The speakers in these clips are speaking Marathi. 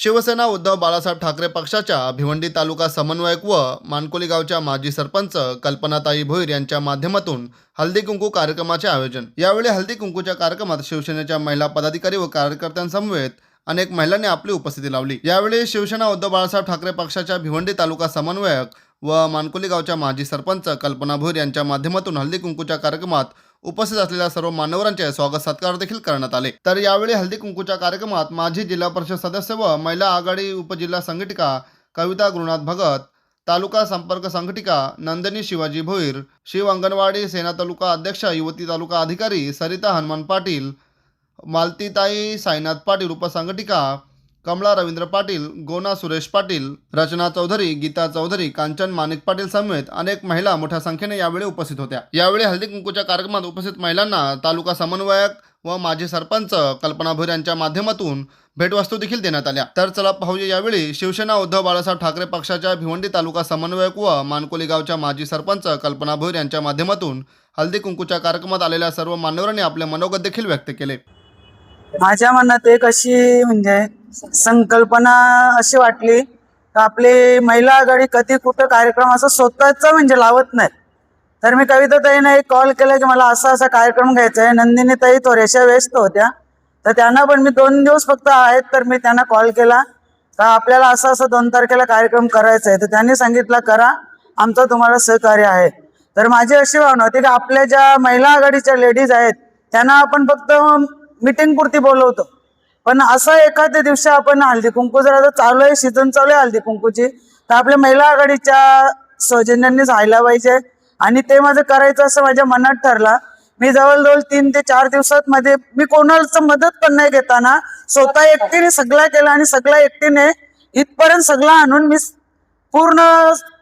शिवसेना उद्धव बाळासाहेब ठाकरे पक्षाच्या भिवंडी तालुका समन्वयक व मानकोली गावच्या माजी सरपंच कल्पनाताई भोईर यांच्या माध्यमातून हल्दी कुंकू कार्यक्रमाचे आयोजन। यावेळी हल्दी कुंकूच्या कार्यक्रमात शिवसेनेच्या महिला पदाधिकारी व कार्यकर्त्यांसमवेत अनेक महिलांनी आपली उपस्थिती लावली। यावेळी शिवसेना उद्धव बाळासाहेब ठाकरे पक्षाच्या भिवंडी तालुका समन्वयक व मानकोली गावच्या माजी सरपंच कल्पना भोईर यांच्या माध्यमातून हल्दी कुंकूच्या कार्यक्रमात उपस्थित असलेल्या सर्व मान्यवरांचे स्वागत सत्कार देखील करण्यात आले। तर यावेळी हल्दी कुंकूच्या कार्यक्रमात माजी जिल्हा परिषद सदस्य व महिला आघाडी उपजिल्हा संघटिका कविता गुरुनाथ भगत, तालुका संपर्क संघटिका नंदिनी शिवाजी भोईर, शिव अंगणवाडी सेना तालुका अध्यक्ष युवती तालुका अधिकारी सरिता हनुमान पाटील, मालतीताई साईनाथ पाटील उपसंघटिका कमला रवींद्र पाटील, गोना सुरेश पाटील, रचना चौधरी, गीता चौधरी, कांचन माणिक पाटील समेत अनेक महिला मोठ्या संख्येने यावेळी उपस्थित होत्या। यावेळी हल्दी कुंकूच्या कार्यक्रमात उपस्थित महिलांना तालुका समन्वयक व माजी सरपंच कल्पना भोईर यांच्या माध्यमातून भेटवस्तू देखील देण्यात आल्या। तर चला पाहूया यावेळी शिवसेना उद्धव बाळासाहेब ठाकरे पक्षाच्या भिवंडी तालुका समन्वयक व मानकोली गावच्या माजी सरपंच कल्पना भोईर यांच्या माध्यमातून हल्दी कुंकूच्या कार्यक्रमात आलेल्या सर्व मान्यवरांनी आपले मनोगत देखील व्यक्त केले। माझ्या मनात एक अशी म्हणजे संकल्पना अशी वाटली की आपली महिला आघाडी कधी कुठं कार्यक्रम असं स्वतःचा म्हणजे लावत नाही। तर मी कविताताईंना एक कॉल केला की मला असा असा कार्यक्रम घ्यायचा आहे। नंदिनीताई थोड्याशा व्यस्त होत्या, तर त्यांना पण मी 2 दिवस फक्त आहेत, तर मी त्यांना कॉल केला का आपल्याला असं 2 तारखेला कार्यक्रम करायचा आहे। तर त्यांनी सांगितलं करा, आमचं तुम्हाला सहकार्य आहे। तर माझी अशी भावना होती की आपल्या ज्या महिला आघाडीच्या लेडीज आहेत त्यांना आपण फक्त मीटिंग पुरती बोलवतो, पण असं एखाद्या दिवशी आपण हळदी कुंकू जर आता चालू आहे, सीझन चालू आहे हळदी कुंकूची, तर आपल्या महिला आघाडीच्या सौजन्यांनी जायला पाहिजे आणि ते माझं करायचं असं माझ्या मनात ठरलं। मी जवळजवळ 3 ते 4 दिवसात मध्ये मी कोणाचं मदत पण नाही घेताना स्वतः एकटीने सगळं केलं आणि सगळं एकटीने इथपर्यंत सगळं आणून मी पूर्ण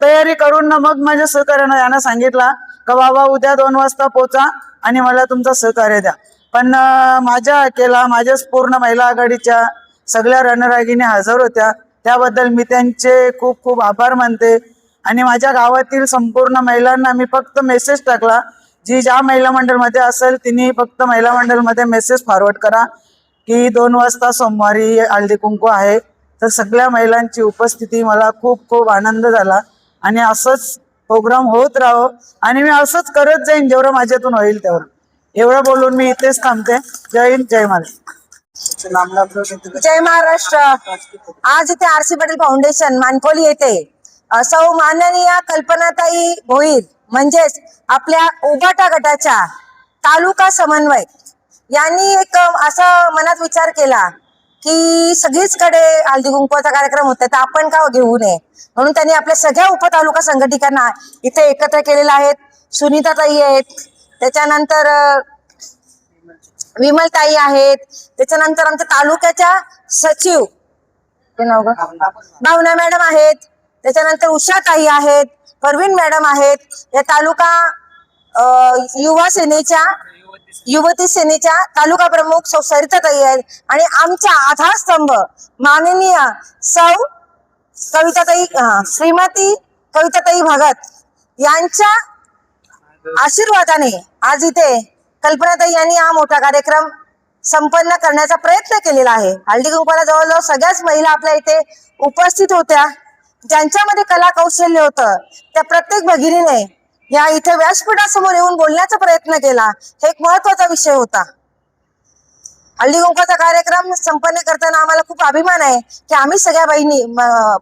तयारी करून मग माझ्या सहकार्यानं यांना सांगितलं का बाबा उद्या 2 वाजता पोचा आणि मला तुमचं सहकार्य द्या। पण माझ्या पूर्ण महिला आघाडीच्या सगळ्या रणरागिणी हजर होत्या, त्याबद्दल मी त्यांचे खूप खूप आभार मानते। आणि माझ्या गावातील संपूर्ण महिलांना मी फक्त मेसेज टाकला, जी ज्या महिला मंडळमध्ये असेल तिने फक्त महिला मंडळमध्ये मेसेज फॉरवर्ड करा की 2 वाजता सोमवारी हळदी कुंकू आहे। तर सगळ्या महिलांची उपस्थिती मला खूप खूप आनंद झाला आणि असंच प्रोग्राम होत राहो आणि मी असंच करत जाईन जेवढं माझ्यातून होईल तेवढं। एवढं बोलून मी इथेच थांबते। जय हिंद, जय महाराष्ट्र। जय महाराष्ट्र। आज इथे R C Patil foundation Mankoli येथे सौ माननीय कल्पनाताई भोईर म्हणजेच आपल्या उभाटा गटाच्या तालुका समन्वय यांनी एक असा मनात विचार केला की सगळीचकडे हळदी कुंकवाचा कार्यक्रम होता, तर आपण का घेऊ नये, म्हणून त्यांनी आपल्या सगळ्या उपतालुका संघटकांना इथे एकत्र केलेला आहेत। सुनीताताई आहेत, त्याच्यानंतर विमलताई आहेत, त्याच्यानंतर आमच्या तालुक्याच्या सचिव भावना मॅडम आहेत, त्याच्यानंतर उषाताई आहेत, परवीन मॅडम आहेत, या तालुका युवती सेनेच्या तालुका प्रमुख सौ सरिताताई आहेत आणि आमच्या आधारस्तंभ माननीय सौ कविताताई श्रीमती कविताताई भगत यांच्या आशीर्वादाने आज इथे कल्पनाताई यांनी हा मोठा कार्यक्रम संपन्न करण्याचा प्रयत्न केलेला आहे। हळदी कुंकवाला जवळजवळ सगळ्याच महिला आपल्या इथे उपस्थित होत्या, ज्यांच्यामध्ये कला कौशल्य होतं, त्या प्रत्येक भगिनीने या इथे व्यासपीठासमोर येऊन बोलण्याचा प्रयत्न केला। हे एक महत्वाचा विषय होता। हळदी कुंकवाचा कार्यक्रम संपन्न करताना आम्हाला खूप अभिमान आहे की आम्ही सगळ्या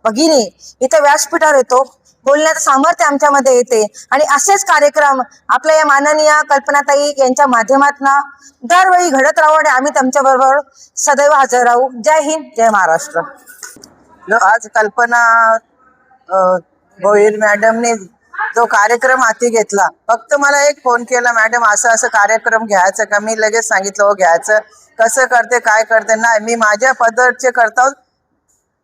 भगिनी इथे व्यासपीठावर येतो, बोलण्याचं सामर्थ्य आमच्यामध्ये येते आणि असेच कार्यक्रम आपल्या या माननीय कल्पनाताई यांच्या माध्यमातून दरवेळी घडत राहू आणि आम्ही त्यांच्या बरोबर सदैव हजर राहू। जय हिंद, जय महाराष्ट्र। आज कल्पना भोईर मॅडमने जो कार्यक्रम हाती घेतला, फक्त मला एक फोन केला, मॅडम असं कार्यक्रम घ्यायचं का? मी लगेच सांगितलं हो घ्यायचं। कसं करते काय करते नाही, मी माझ्या पदरचे करतो,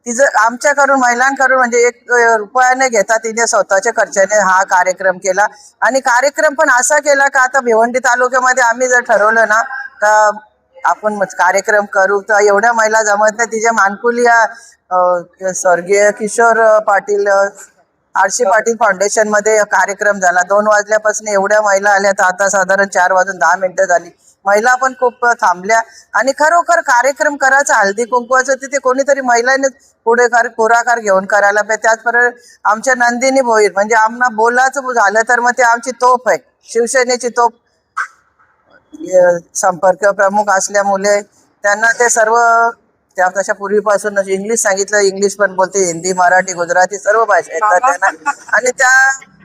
तिचं आमच्याकडून महिलांकडून म्हणजे 1 रुपया न घेता तिने स्वतःच्या खर्चाने हा कार्यक्रम केला। आणि कार्यक्रम पण असा केला का आता भिवंडी तालुक्यामध्ये आम्ही जर ठरवलं ना तर आपण कार्यक्रम करू, तर एवढ्या महिला जमत नाही। तिच्या मानकुली स्वर्गीय किशोर पाटील आरशी पाटील फाउंडेशन मध्ये कार्यक्रम झाला। 2 वाजल्यापासून एवढ्या महिला आल्या, तर आता साधारण 4 वाजून 10 मिनिटं झाली। महिला पण खूप थांबल्या आणि खरोखर कार्यक्रम करायचा हळदी कुंकवाचं तिथे कोणीतरी महिलांनी पुढाकार घेऊन करायला पाहिजे. त्याचबरोबर आमच्या नंदिनी भोईर म्हणजे आम्हाला बोलायचं झालं तर मग ते आमची तोफ आहे, शिवसेनेची तोफ. संपर्क प्रमुख असल्यामुळे त्यांना ते सर्व त्या तशा पूर्वीपासूनच इंग्लिश सांगितलं, इंग्लिश पण बोलते, हिंदी, मराठी, गुजराती सर्व भाषा येतात त्यांना आणि त्या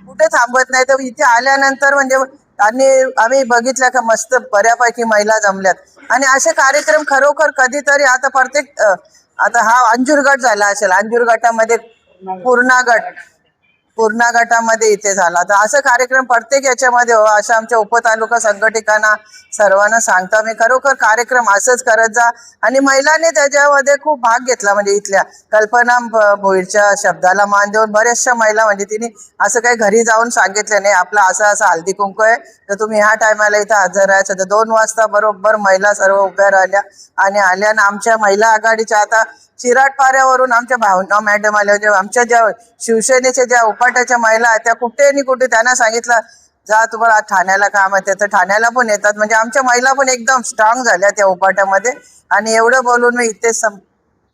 कुठे थांबत नाही. तर इथे आल्यानंतर म्हणजे आणि आम्ही बघितलं का मस्त बऱ्यापैकी महिला जमल्यात आणि असे कार्यक्रम खरोखर कधीतरी आता प्रत्येक आता हा अंजूर गट झाला असेल, अंजूर गटामध्ये पूर्णा गटामध्ये इथे झाला. तर असं कार्यक्रम प्रत्येक याच्यामध्ये हो असं आमच्या उपतालुका संघटकांना सर्वांना सांगता मी खरोखर कार्यक्रम असंच करत जा. आणि महिलांनी त्याच्यामध्ये खूप भाग घेतला. म्हणजे इथल्या कल्पना भोईरच्या शब्दाला मान देऊन बऱ्याचशा महिला म्हणजे तिने असं काही घरी जाऊन सांगितलं नाही, आपला असं हळदी कुंकू आहे तर तुम्ही ह्या टायमाला इथं हजर राहायचं. तर 2 वाजता बरोबर महिला सर्व उभ्या राहिल्या आणि आल्या. आणि आमच्या महिला आघाडीच्या आता चिराट पाऱ्यावरून आमच्या भावना मॅडम आल्या, म्हणजे आमच्या ज्या शिवसेनेच्या ज्या उपाटाच्या महिला आहेत त्या कुठे आणि कुठे त्यांना सांगितलं जा तुम्हाला ठाण्याला काम आहे तर ठाण्याला पण येतात. म्हणजे आमच्या महिला पण एकदम स्ट्रॉंग झाल्या त्या उपाटामध्ये. आणि एवढं बोलून मी इथेच